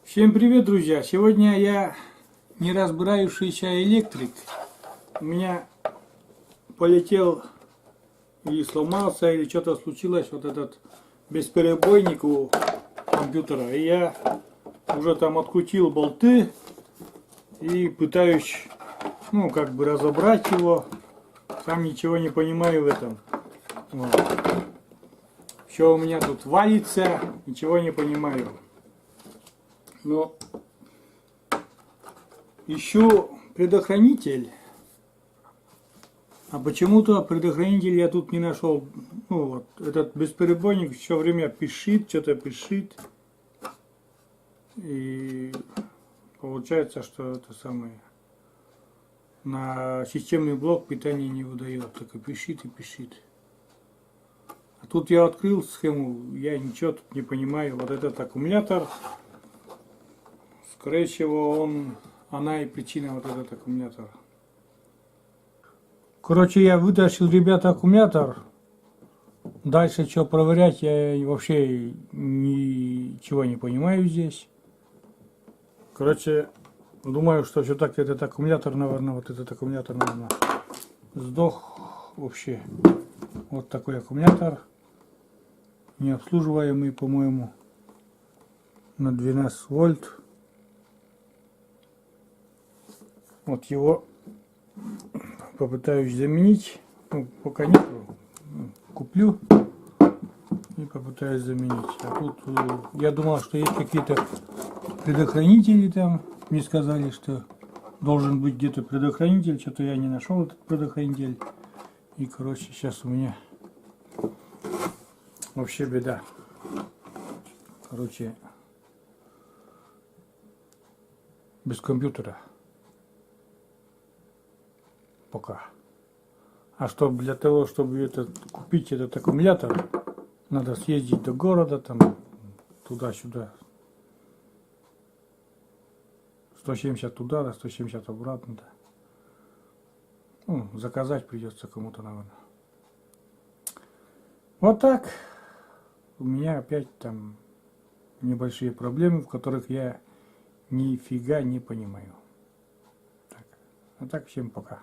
Всем привет, друзья! Сегодня я не разбирающийся электрик. У меня полетел или сломался, или что-то случилось, вот этот бесперебойник у компьютера. И я уже там открутил болты и пытаюсь, разобрать его. Сам ничего не понимаю в этом. Вот. Все у меня тут валится, ничего не понимаю. Но ищу предохранитель, а почему-то предохранитель я тут не нашел. Этот бесперебойник все время пишет, что-то пишет. И получается, что это самое на системный блок питания не выдает, так и пишет и пишет. А тут я открыл схему, я ничего тут не понимаю. Вот этот аккумулятор, скорее всего, она и причина, вот этот аккумулятор. Короче, я вытащил, ребята, аккумулятор. Дальше что проверять, я вообще ничего не понимаю здесь. Короче, думаю, что все-таки этот аккумулятор, наверное, сдох вообще. Вот такой аккумулятор. Необслуживаемый, по-моему, на 12 вольт. Вот его попытаюсь заменить. Пока нет, куплю и попытаюсь заменить. А тут я думал, что есть какие-то предохранители там. Мне сказали, что должен быть где-то предохранитель. Что-то я не нашел этот предохранитель. И, короче, сейчас у меня вообще беда. Короче, без компьютера. Пока. А чтобы для того, чтобы купить этот аккумулятор, надо съездить до города, там туда-сюда. 170 туда, да, 170 обратно. Да. Заказать придется кому-то, наверное. Вот так. У меня опять там небольшие проблемы, в которых я нифига не понимаю. Так. А так, всем пока.